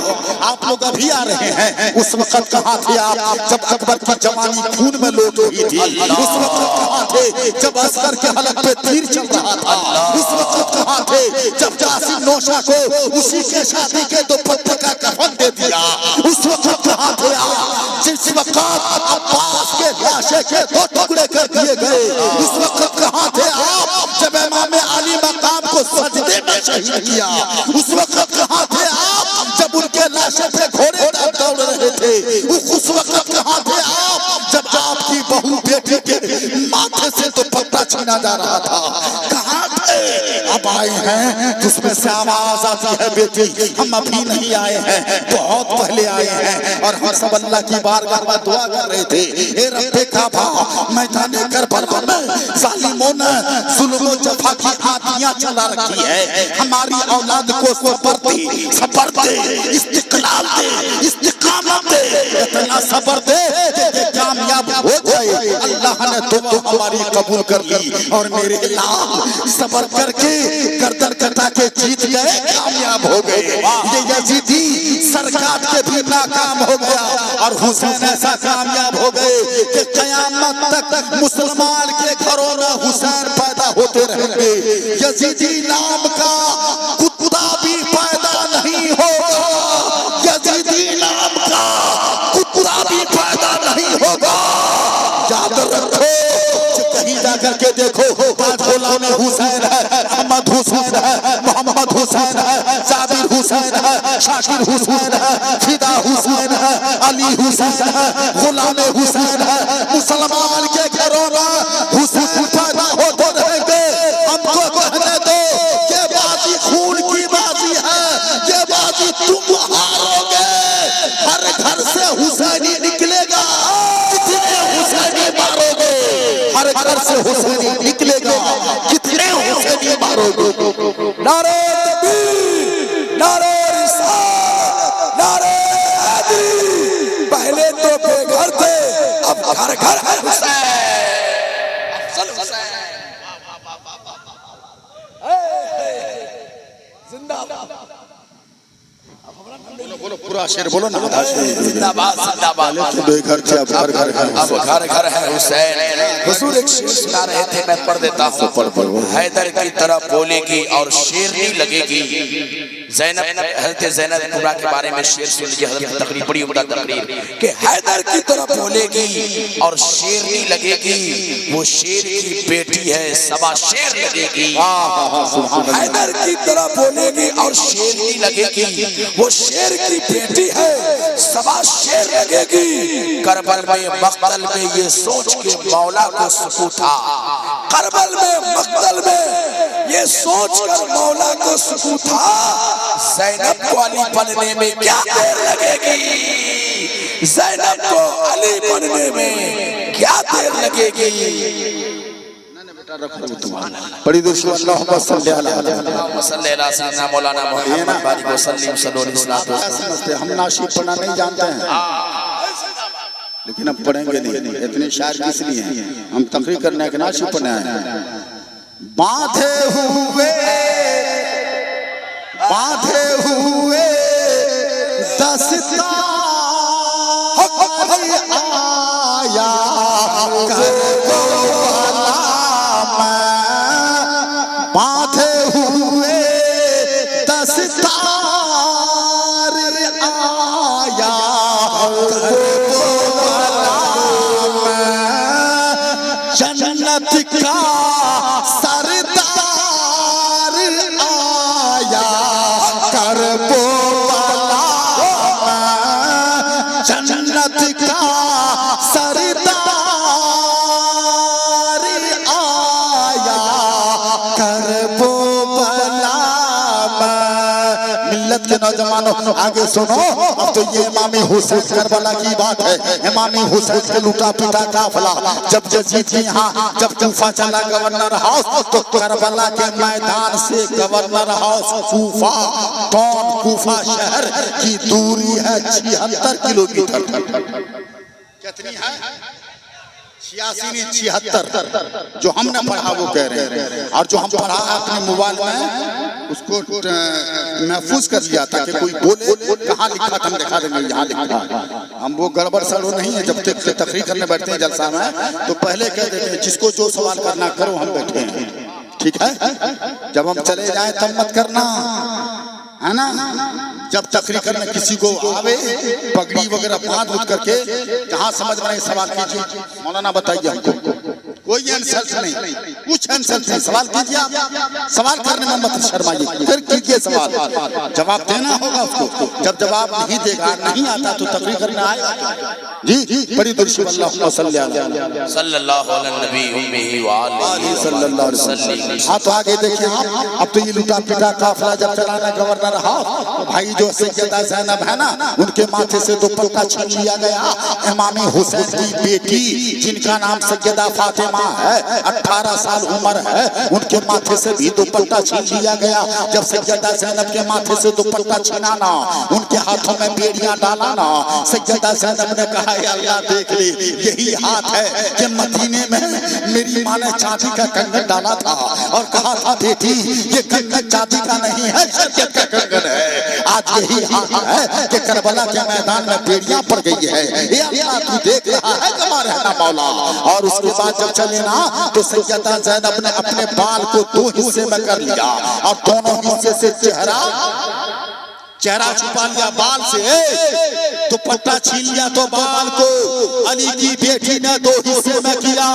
आप लोग, अभी आ रहे हैं। उस वक्त कहाँ थे आप जब अकबर की जवानी खून में लोट रही थी? उस वक्त कहाँ थे जब अस्कर के हलक पे तीर चल रहा था? उस वक्त कहाँ थे जब जासिम नौशा को उसी के शादी के दुपट्टे का कफन दे दिया? उस वक्त कहाँ थे आप जिस वक्त अब्बास के लाशे के दो टुकड़े कर दिए गए? उस वक्त कहाँ थे आप जब इमाम अली मकाम को सजदे में शहीद किया? उस वक्त कहाँ थे आप जब उनके लाशे पे घोड़े दौड़ रहे थे? उस वक्त कहाँ थे आप जब आपकी बहू बेटी के माथे से तो पत्ता छीना जा रहा था? कहाँ थे? अब आए हैं, उसमें से आवाज आती है, बेटी हम अभी नहीं आए हैं, बहुत पहले आए हैं। और हम सब अल्लाह की बारगाह में दुआ कर रहे थे, ए रब्बे काबा, मैदाने करबला में जालिमों ने जुल्म और जफा की आंधियां चला रखी है, हमारी औलाद को सबर दे, इस्तिकलाल दे, इस्तिकामत दे, इतना सबर दे कि कामयाब हो जाए। अल्लाह ने दुआ हमारी कबूल कर ली और मेरे लाल सबर करके गर्दन कटा के जीत गए, कामयाब हो गए। ये यजीदी सरकार के भी नाकाम हो गया और हुसैन ऐसा कामयाब हो गए कि कयामत तक मुसलमान के घरों में हुसैन पैदा होते रहेंगे। यजीदी नाम का कुत्ता भी पैदा नहीं होगा, यजीदी नाम का कुत्ता भी पैदा नहीं होगा। याद रखो, कहीं जाकर के देखो, बाजोला में हुसैन है, अहमद हुसैन है, मोहम्मद हुसैन है, जाबिर हुसैन है, शाकिर हुसैन है, फिदा हुसैन है, अली हुसैन है, गुलाम हुसैन है। मुसलमान के घरों में हुसैन पैदा होते रहेंगे। हमको कहने दो, ये बाजी खून की बाजी है, ये बाजी तुम हारोगे। हर घर से हुसैनी निकलेगा, कितने हुसैनी मारोगे? हर घर से हुसैनी निकलेगा, कितने हुसैनी मारोगे? नारे तकबीर, नारे रिसालत, नारे हैदरी। पहले तो बेघर थे, अब घर घर है हुसैन, अफजल हुसैन जिंदाबाद। पूरा शेर बोलो ना, आधा शेर। जिंदाबाद जिंदाबाद। तो बेघर थे, अब घर घर है। अब घर घर है हुसैन। हुजूर एक शेर सुना रहे थे, मैं पढ़ देता हूँ। हैदर की तरफ बोलेगी और शेरनी लगेगी। ज़ैनब, हज़रत ज़ैनब कुबरा के बारे में शेर सुन लीजिए, हज़रत तकरीर, बड़ी उम्दा तकरीर कि हैदर की तरफ बोलेगी और शेरनी लगेगी, वो शेर की बेटी है, सवा शेर लगेगी। हैदर की तरफ बोलेगी और शेरनी लगेगी, वो शेर की बेटी है, सवा शेर लगेगी। करबल में मक्तल में ये सोच के मौला को सुकून था, करबल में मक्तल में ये सोच कर मौला को सुकून था, ज़ैनब को अली बनने में क्या देर लगेगी, ज़ैनब को अली बनने में क्या देर लगेगी। बड़ी दुश्मन अल्लाहुम्मा सल्ली अला सय्यदना मौलाना मोहम्मद बारी को सल्लम सल्लल्लाहु। हम नाशिद पढ़ना नहीं जानते हैं, लेकिन अब पढ़ेंगे नहीं। इतने शायर किस लिए हैं? हम तकरीर करने के नाशिद पढ़ने आए हैं। बांधे हुए दस्तार आया करबला में, बांधे हुए दस्तार आया करबला में, जन्नत का सरदार आया करबला में, जन्नत का सरदार आया करबला में। मिल्लत के नौजवानों आगे सुनो, अब तो ये इमामी हुसैन करबला की बात है। इमामी हुसैन के लूटा पीटा काफिला जब यजीद के यहाँ जब कूफा चला गवर्नर हाउस, तो करबला के मैदान से गवर्नर हाउस कूफा, कौन कूफा शहर की दूरी है 76 किलोमीटर। कितनी है? 86 नहीं 76। जो हमने पढ़ा वो कह रहे हैं, और जो हम पढ़ा अपने मोबाइल में उसको महफूज कर लिया ताकि कोई बोले कहाँ लिखा था, हम दिखा देंगे यहाँ लिखा। हम वो गड़बड़ सड़ो नहीं है। जब तक तकरीर करने बैठते हैं जलसा में, तो पहले कह देते हैं जिसको जो सवाल करना करो, हम बैठे हैं, ठीक है। जब हम चले जाए तब मत करना, है ना। जब तकरीर करने किसी को आवे पगड़ी वगैरह बांध उठ करके, जहाँ समझ में नहीं सवाल कीजिए। मौलाना बताइए हमको, कोई इंसल्ट नहीं, कुछ इंसल्ट नहीं। सवाल कीजिए, आप सवाल करने में मत शर्माइए, फिर कीजिए सवाल, जवाब देना होगा उसको। जब जवाब नहीं देगा, नहीं आता, तो तकरीर करने आएगा जी। बड़ी दुरुस्त अल्लाहुम्मा सल्लल्लाहु अलैहि वसल्लम। हाँ, तो आगे देखिए आप। अब तो ये लूटा पीटा काफिला जब चलाना गवर्नर हाउस, तो भाई जो सैयदा ज़ैनब है ना, उनके माथे से दुपट्टा छीन लिया गया। इमाम हुसैन की बेटी जिनका नाम सैयदा फातिमा है, 18 साल उम्र है, उनके माथे से भी दुपट्टा छीन लिया गया। जब सैयदा ज़ैनब के माथे से दुपट्टा छीना ना, उनके हाथों में बेड़ियां डाला ना, सैयदा ज़ैनब ने कहा अल्लाह देख ले, यही हाथ है कि मदीने में मेरी माँ ने चांदी का कंगन डाला था और कहा था बेटी ये कंगन चांदी का नहीं है, शरीयत का कंगन है। आज यही हाथ है कि करबला के मैदान में बेड़ियां पड़ गई है। ये अल्लाह तू देख रहा है, कमा रहना मौला। और उसके बाद जब चले ना, तो सैयदा ज़ैनब ने अपने बाल को 2 हिस्से में कर लिया और दोनों हिस्से से चेहरा छुपा लिया बाल से, दुपट्टा छीन लिया तो बाल को अली की बेटी ने 2 हिस्से में किया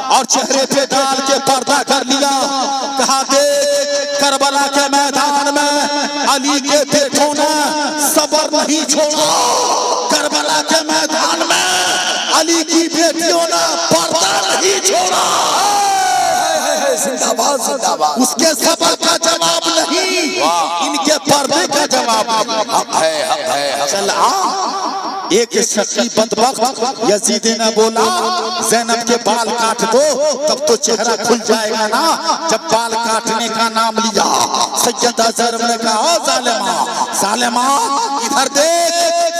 और चेहरे पे डाल के पर्दा कर लिया। कहा देख करबला के मैदान में अली के बेटों ने सबर नहीं छोड़ा, करबला के मैदान में अली की बेटियों ने पर्दा नहीं छोड़ा। जिंदाबाद जिंदाबाद। उसके सबर का जवाब नहीं, इनके पर्दे का जवाब हक है, हक है। चल एक शक्ति बदबख्त यजीद ने बोला ज़ैनब के बाल काट दो, तब तो चेहरा खुल जाएगा ना। जब बाल काटने का नाम लिया, सैयदा ज़ैनब ने कहा जालिमा जालिमा इधर देख,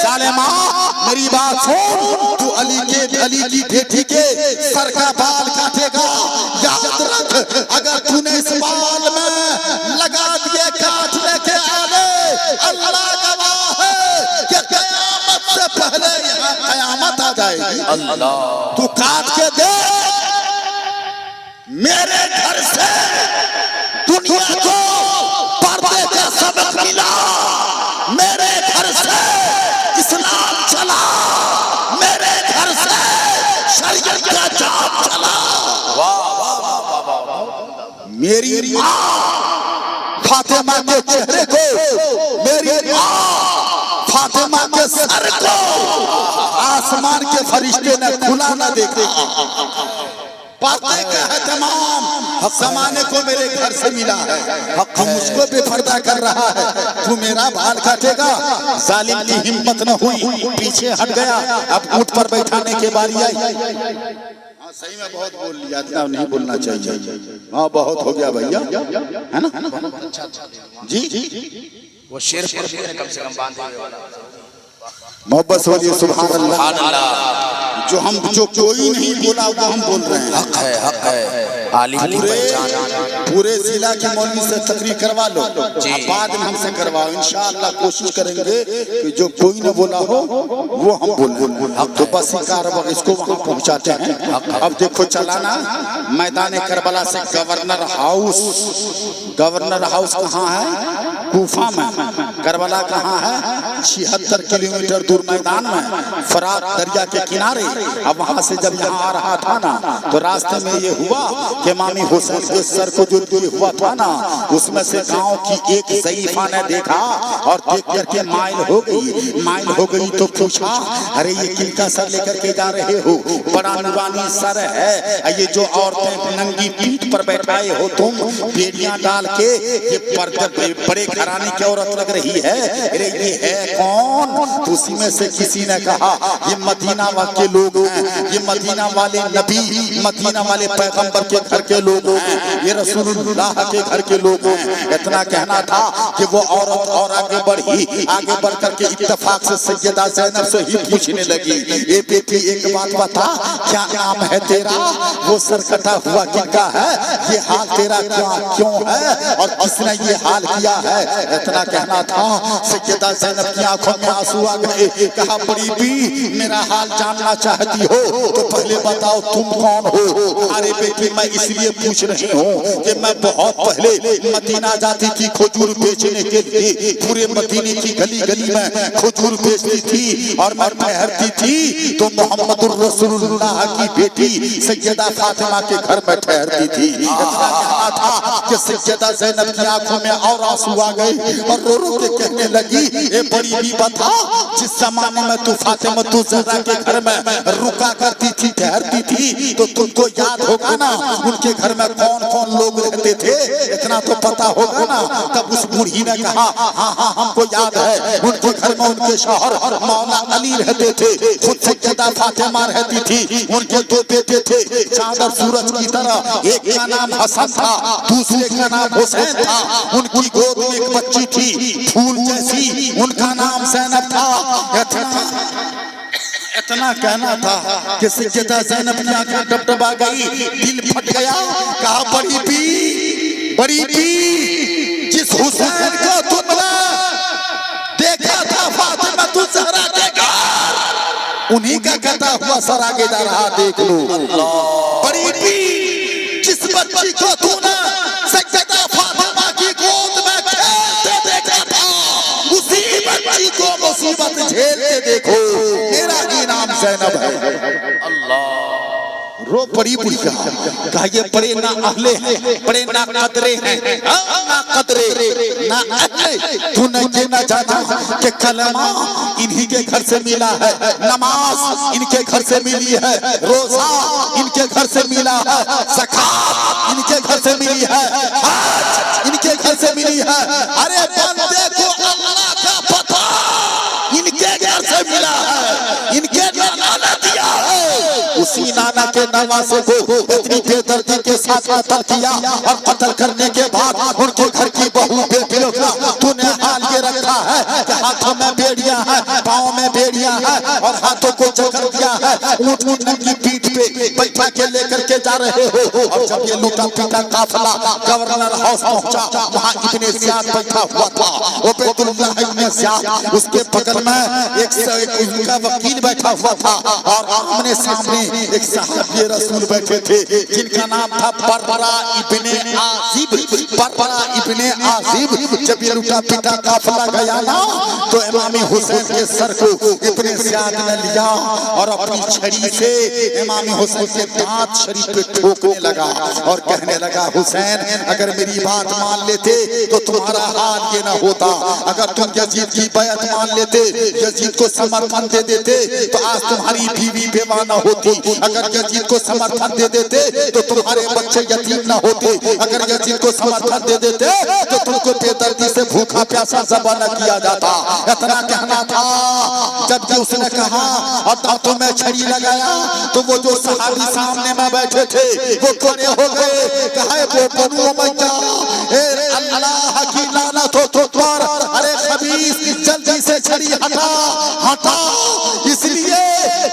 जालिमा मेरी बात सुन, तू अली की बेटी के सर का बाल काटेगा, याद रख अगर तूने इस बाल में लगा दिए काटने के आगे, अल्लाह गवाह है जाएगी। अल्लाह तू काट के दे। मेरे घर से दुनिया को पर्दे का सबक मिला, मेरे घर से इस्लाम चला, मेरे घर से शरीयत का जाम चला। मेरी माँ फातिमा के चेहरे को, मेरी माँ फातिमा के सर को आसमान के फरिश्ते ने खुला न देखा। पर्दे का है तमाम जमाने को मेरे घर से मिला है, तू मुझको बेपर्दा कर रहा है, तू मेरा बाल काटेगा। जालिम की हिम्मत न हुई, पीछे हट गया। अब ऊंट पर बैठाने की बारी आई। सही में बहुत बोल लिया, इतना नहीं बोलना चाहिए। हाँ बहुत हो गया भैया, है ना जी। वो शेर पर कम से कम बांधे हुए वाला मोहब्बत से बोलिए सुभान अल्लाह। जो कोई नहीं बोला वो हम बोल रहे हैं। हक है, हक है। आलिम की पहचान। पूरे जिला के मौलवी से तकरीर करवा लो, बाद में हमसे करवाओ। इंशाअल्लाह कोशिश करेंगे कि जो कोई न बोला हो वो हम बोलें। तो बस इसको वहाँ पहुँचाते हैं। अब देखो चलाना मैदान करबला से गवर्नर हाउस कहाँ है? कूफा में। करबला कहाँ है? 76 किलोमीटर दूर मैदान में, फरात दरिया के किनारे। अब वहाँ से जब यहाँ आ रहा था ना, तो रास्ते में ये हुआ कि इमाम हुसैन के सर को जो हुआ था ना, उसमें से गांव की एक ज़ईफा ने देखा और देख करके माइल हो गई। तो पूछा, अरे ये किनका सर लेकर के जा रहे हो? बड़ा नूरानी सर है, ये जो औरतें नंगी पीठ पर बैठाए हो तुम, बेड़ियां डाल के, ये बड़े घराने की औरत लग रही है। अरे ये है कौन? तो उसी में से किसी ने कहा, ये मदीना के लोग हैं, ये मदीना वाले नबी, मदीना वाले पैगंबर के घर के लोग हैं, ये रसूलुल्लाह के घर के लोग हैं। इतना कहना था कि वो औरत और आगे बढ़ी, आगे बढ़ करके इत्तेफाक से सैयदा ज़ैनब से ही पूछने लगी, ए बेटी एक बात बता, क्या नाम है तेरा? वो सर कटा हुआ किनका है? ये हाल तेरा क्यों है और किसने ये हाल किया है? इतना कहना था, सैयदा ज़ैनब की आंखों में आंसू आ गए। कहा, बड़ी भी मेरा हाल जानना चाहती हो तो पहले बताओ तुम कौन हो? अरे बेटी मैं इसलिए पूछ रही हूँ कि मैं बहुत पहले मदीना जाती थी खजूर बेचने के लिए। पूरे मदीने की गली गली में खजूर बेचती थी और मैं ठहरती थी तो मोहम्मदुर रसूलुल्लाह की बेटी सैयदा फातिमा के घर में ठहरती थी। इतना कहना था कि सैयदा ज़ैनब की आंखों में और आंसू आ गए और रो रो के कहने लगी, ए बड़ी भी बता, जिस जमाने में तू फातिमा तू ज़हरा के घर में रुका करती थी, ठहरती थी, तो तुमको याद होगा ना उनके घर में कौन कौन लोग रहते थे? इतना तो पता होगा ना। तब उस बूढ़ी ने कहा, हाँ हमको याद है, उनके घर में उनके शौहर मौला अली रहते थे, खुद सैयदा फातिमा रहती थी, उनके दो बेटे थे चांद और सूरज की तरह, एक का नाम हसन था, दूसरे का नाम हुसैन था। उनकी गोद में एक बच्ची थी फूल जैसी, उनका नाम ज़ैनब था। इतना कहना था कि सैयदा ज़ैनब की आंखें डबडबा गई, दिल फट गया। कहा, बड़ी भी जिस हुसैन को तुमने देखा था फातिमा तू ज़हरा के घर, उन्हीं का कटा हुआ सर आगे जा रहा, देख लो। बड़ी भी जिस बच्ची को तूने सैयदा फातिमा की गोद में खेलते देखा था, उसी बच्ची को मुसीबत झेलते देखो। मेरा ही नाम ज़ैनब है। अल्लाह रो पड़ी बुढ़ी कहा, ये बड़े ना अहले हैं, बड़े ना कदरे हैं, ना कदरे ना अहले। तूने ये ना जाना कि कलमा इन्हीं के घर से मिला है, नमाज इनके घर से मिली है, रोजा इनके घर से मिला है, ज़कात इनके घर से मिली है, हज इनके घर से मिली है। अरे बंदे को अल्लाह का पता इनके घर से मिला है, इनके नाना ने दिया है। उसी नाना के नवासे को इतनी बेदर्दी के साथ कत्ल किया और कत्ल करने के बाद उनके घर की बहू बेटियों का तूने हाल ये रखा है कि हाथों में बेड़ियां हैं, पाँव में बेड़ियां हैं और हाथों को जकड़ दिया है, ऊँट की पीठ पे बैठा के लेकर के जा रहे हो। और जब ये लूटा पीटा काफिला गवर्नर हाउस पहुंचा, वहां इब्ने ज़ियाद बैठा हुआ था, उबैदुल्लाह इब्ने ज़ियाद, उसके बगल में एक उनका वकील बैठा हुआ था, और आमने सामने एक सहाबी रसूल बैठे थे जिनका नाम था बर्रा इब्ने आज़िब। बर्रा इब्ने आज़िब। जब ये लूटा पीटा काफिला गया ना, तो इमाम हुसैन के सर को इब्ने ज़ियाद ने लिया और अपनी छड़ी से इमाम हुसैन के दांत शरीफ पे ठोकने लगा और कहने लगा, हुसैन अगर मेरी बात मान लेते तो तुम्हारा हाल ये ना होता। अगर तुम यजीद की बैत मान लेते, यजीद को समर्थन दे देते, तो आज तुम्हारी बीवी बेवाना होती। अगर यजीद को समर्थन दे देते तो तुम्हारे बच्चे यतीम ना होते। अगर यजीद को समर्थन दे देते तो तुमको बेदर्दी से भूखा प्यासा ज़बा न किया जाता। इतना कहना था। जब उसने कहा और दांतों में छड़ी लगाया, तो वो जो सहाबी सामने में बैठे थे वो खड़े हो गए। कहा वो बनु उमैया, अल्लाह की लानत हो तुम पर, अरे खबीस जल्दी से छड़ी हटा हटा, इसलिए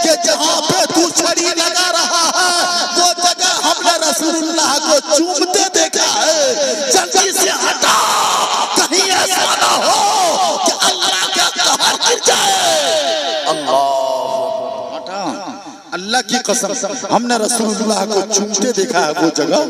कि जहां पे तू छड़ी लगा रहा है वो जगह हमने रसूलुल्लाह को चूमते देखा है। जल्दी से हटा, कहीं ऐसा ना हो कि अल्लाह का कहर गिर जाए। अल्लाह की कसम, हमने रसूलुल्लाह को चूमते देखा है वो जगह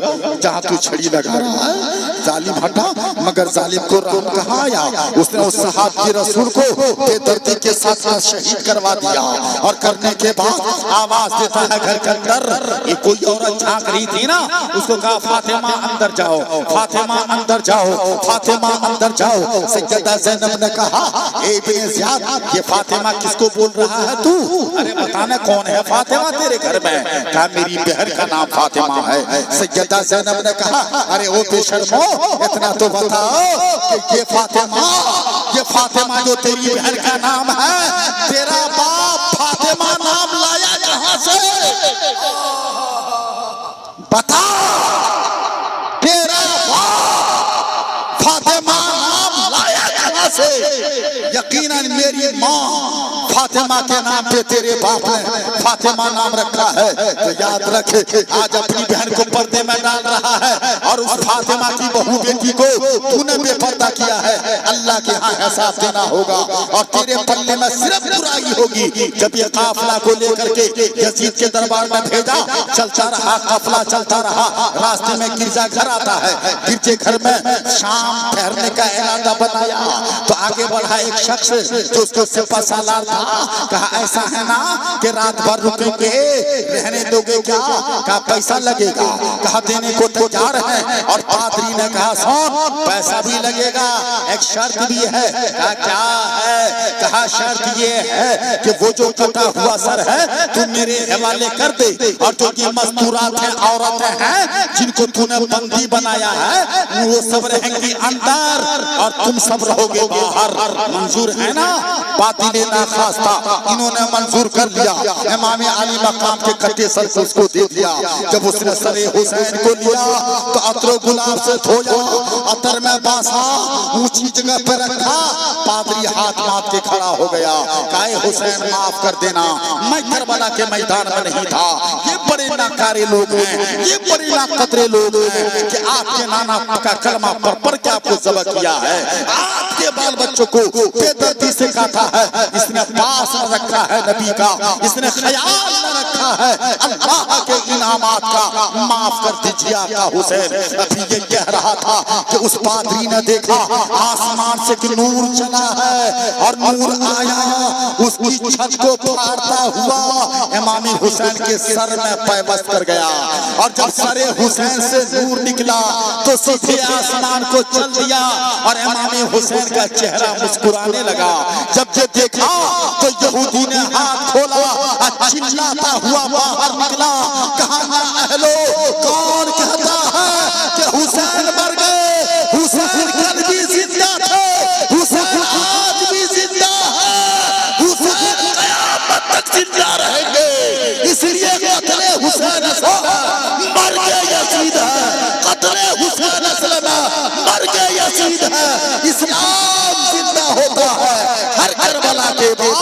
जहाँ तू छड़ी लगा रहा है। जालिम हटा, मगर जालिम को राम कहाँ आया। उसने उस सहाबी रसूल को बेदर्दी के साथ शहीद करवा दिया। और करने के बाद आवाज देता है घर के अंदर, एक कोई औरत झांक रही थी ना, उसको कहा फातिमा अंदर जाओ, फातिमा अंदर जाओ, फातिमा अंदर जाओ। सैयदा ज़ैनब ने कहा, ए इब्ने ज़ियाद, ये फातिमा किसको बोल रहा है तू? अरे बताना कौन है फातिमा तेरे घर में? कहा मेरी बहन का नाम फातिमा है। सैयदा ज़ैनब ने कहा, अरे वो बेशर्मो, इतना तो बताओ कि ये फातिमा जो तेरी बहन का नाम है, तेरा बाप फातिमा नाम लाया कहां से? बता, तेरा बाप फातिमा नाम लाया कहां से? यकीनन मेरी माँ फातिमा के नाम पे तेरे बाप ने फातिमा नाम रखा है। तो याद रख, आज अपनी बहन को पर्दे में डाल रहा है और उस फातिमा की बहू बेटी को तूने बेपर्दा किया है। अल्लाह के यहाँ हिसाब देना होगा और तेरे पल्ले में सिर्फ बुराई होगी। जब ये काफिला को लेकर के यजीद के दरबार में भेजा, चलता रहा काफिला, चलता रहा। रास्ते में गिरजा घर आता है, गिरजे घर में शाम ठहरने का इरादा बनाया। तो आगे बढ़ा एक शख्स जो उसको सिपा सालार था। कहा ऐसा है ना कि रात भर रुकेंगे, रहने दोगे क्या? कहा पैसा लगेगा। कहा देने को तैयार है। और पादरी ने कहा सुन, पैसा भी लगेगा, एक शर्त भी है। कहा क्या है? कहा शर्त ये है कि वो जो कटा हुआ सर है तू मेरे हवाले कर दे, और जो ये मस्तूरात हैं, औरतें हैं जिनको तूने बंदी बनाया है, वो सब रहेंगी अंदर और तुम सब रहोगे बाहर। मंजूर है ना? बातिल ना खास्ता इन्होंने मंजूर कर लिया। इमाम अली मकाम के कटे सर को उसको दे दिया। जब उसने सरे हुसैन को लिया तो अतर गुलाब से धोया, अतर में बासा, ऊंची जगह पर रखा। पादरी हाथ माथ के खड़ा हो गया। काहे हुसैन माफ कर देना, मैं करबला के मैदान में नहीं था। ये बड़े नाकारे लोग हैं, ये बड़े नाकदरे लोग हैं कि आपके नाना का कलमा पर क्या आपको ज़बह किया है, आपके बाल बच्चों को बेदर्दी से काटा है। इसने पास न रखा है नबी का, इसने ख्याल न रखा है अल्लाह के इनामात का। माफ कर दीजिए आका हुसैन। अभी ये कह रहा था कि उस पादरी ने देखा आसमान से कि नूर चला है और नूर आया, उसकी छत को फाड़ता हुआ इमाम हुसैन के सर में पैबस्त कर गया। और जब सरे हुसैन से नूर निकला तो सीधे आसमान को चल दिया और इमाम हुसैन का चेहरा मुस्कुराने लगा। जब ये देखा तो यहूदी ने हाथ खोला, चिल्लाता हुआ बाहर निकला। कहा अहलो, कौन कहता है कि हुसैन मर गए? हुसैन कल भी जिंदा थे, हुसैन आज भी जिंदा है, हुसैन क़यामत तक जिंदा रहेंगे। इसलिए कत्ले हुसैन मर गए यजीद है, कत्ले हुसैन असलम मर गए यजीद है। इस्लाम जिंदा होता है हर करबला के बाद।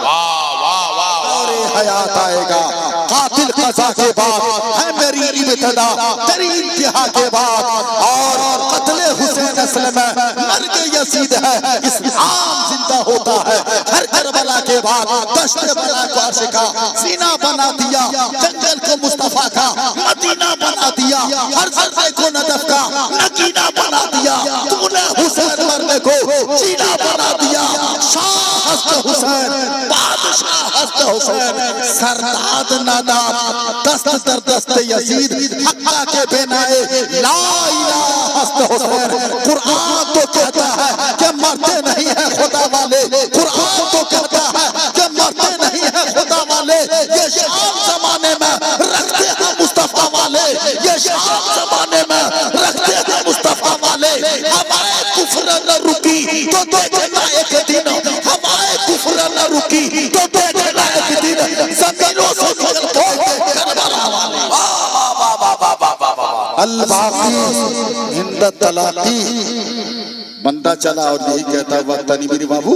वाह वाह वाह, और हयात आएगा। कातिल कज़ा के बाद है मेरी इब्तिदा तेरी इंतहा के बाद। और कत्ले हुसैन असल में मर्ग यजीद है, इस्लाम जिंदा होता है हर करबला के बाद। दश्त बला को अर्श का सीना बना दिया, जंगल को मुस्तफा का मदीना बना दिया, हर जर्रे को नजफ का नगीना बना दिया। तूने हुसैन मरने को जीना बना दिया। शाह हस्त हुसैन, बादशाह हस्त हुसैन, सरदाद नादाब, दस्त दर दस्त यजीद, हक्का के बेनाए ला इलाहा हस्त हुसैन। कुरान तो कहता है कि मरते नहीं है खुदा वाले, कुरान तो कहता है कि मरते नहीं है खुदा वाले। ये शाम जमाने में रखते हैं मुस्तफा वाले, ये शाम जमाने में रखते हैं मुस्तफा वाले। हमारे कुफ्र न रुकी तो देखना एक दिन, हमारे कुफ्र न रुकी तो देखना एक दिन जमीनों से निकल के करबला वाले। अल बाकी हिंद तलाकी। बंदा चला और यही कहता हुआ तनी मेरे बाबू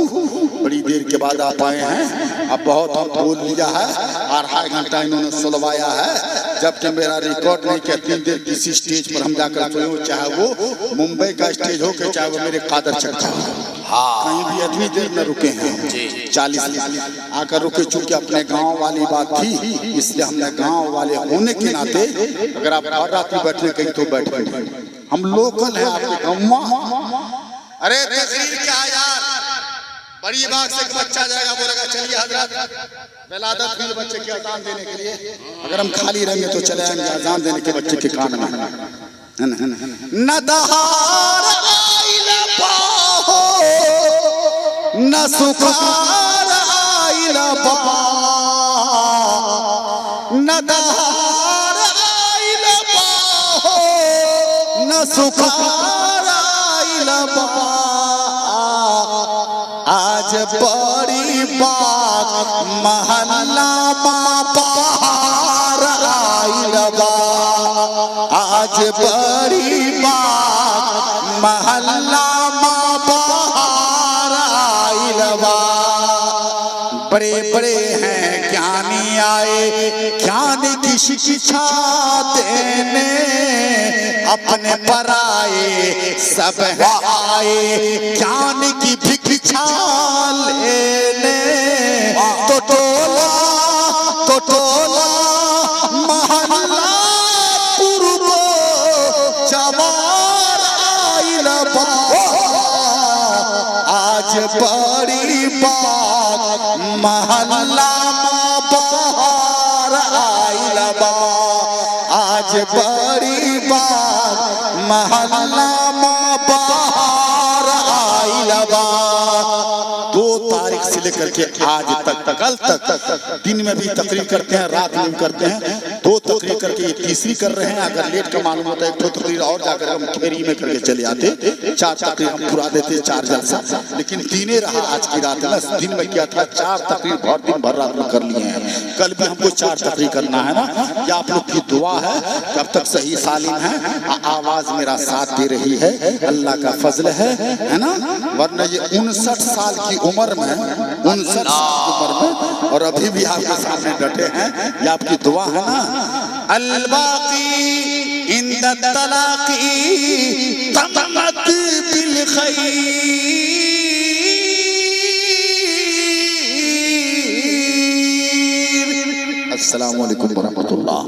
बड़ी देर के बाद आप आए हैं, अब बहुत हम बोल लिया है, 2.5 घंटा इन्होंने सुलवाया है, जबकि मेरा रिकॉर्ड नहीं कि 3 देर किसी स्टेज पर हम जाकर सोए, चाहे वो मुंबई का स्टेज हो कि चाहे वो मेरे कादर चक्का हो, कहीं भी इतनी देर न रुके हैं। 40 आकर रुके, चूंकि अपने गांव वाली बात थी इसलिए हमने गांव वाले होने के नाते, अगर आप और रात में बैठने कहीं तो बैठ बैठे, हम लोकल हैं आपके गाँव। अरे तकरीर क्या यार, बड़ी बात से बच्चा जाएगा, बोलेगा चलिए हजरत विलादत हुई बच्चे की अजान देने के लिए, अगर हम खाली रहेंगे तो चले आएंगे अजान देने के बच्चे के कान में। न दहार आइल पाहो न सुखार आइल पाहो, न दहार आइल पाहो न सुखार आइल पाहो। आज बड़ी बात महल्ला माँ बहार आइल बा, आज बड़ी बात महल्ला माँ बहार आइल बा। बड़े बड़े हैं ज्ञानी आए, ज्ञान की शिक्षा देने, अपने पराए सब है आए, ज्ञान की भिक्षा लेने। तो टोला महल्ला पूर्व जवार आइल बा, आज बड़ी बात महल्ला बहार आइल बा, आज बड़ी बात महल्ला बहार आइल बा। 2 तारीख से लेकर के आज तक कल तक दिन में भी तकरीर करते हैं, रात में भी करते हैं, 2 तकरीर करके ये तीसरी कर रहे हैं। अगर लेट का मालूम होता है 1 तकरीर और जाकर हम खेरी में करके चले आते, 4 तकरीर हम पूरा देते, 4 जलसा, लेकिन दिने रहा आज की रात में। दिन में किया था 4 तकरीर, बहुत दिन भर रात में कर लिए हैं, कल भी हमको 4 तकरीर करना है ना। क्या आप लोग की दुआ है कब तक सही सालिम है, आवाज मेरा साथ दे रही है, अल्लाह का फजल है ना। वरना ये 59 साल की उम्र में, 59 साल की उम्र में, और अभी भी आपके सामने डटे हैं, ये आपकी दुआ है ना। अल बाकी इंद तलाकी तमत बिल खैर। अस्सलामु अलैकुम व रहमतुल्लाह।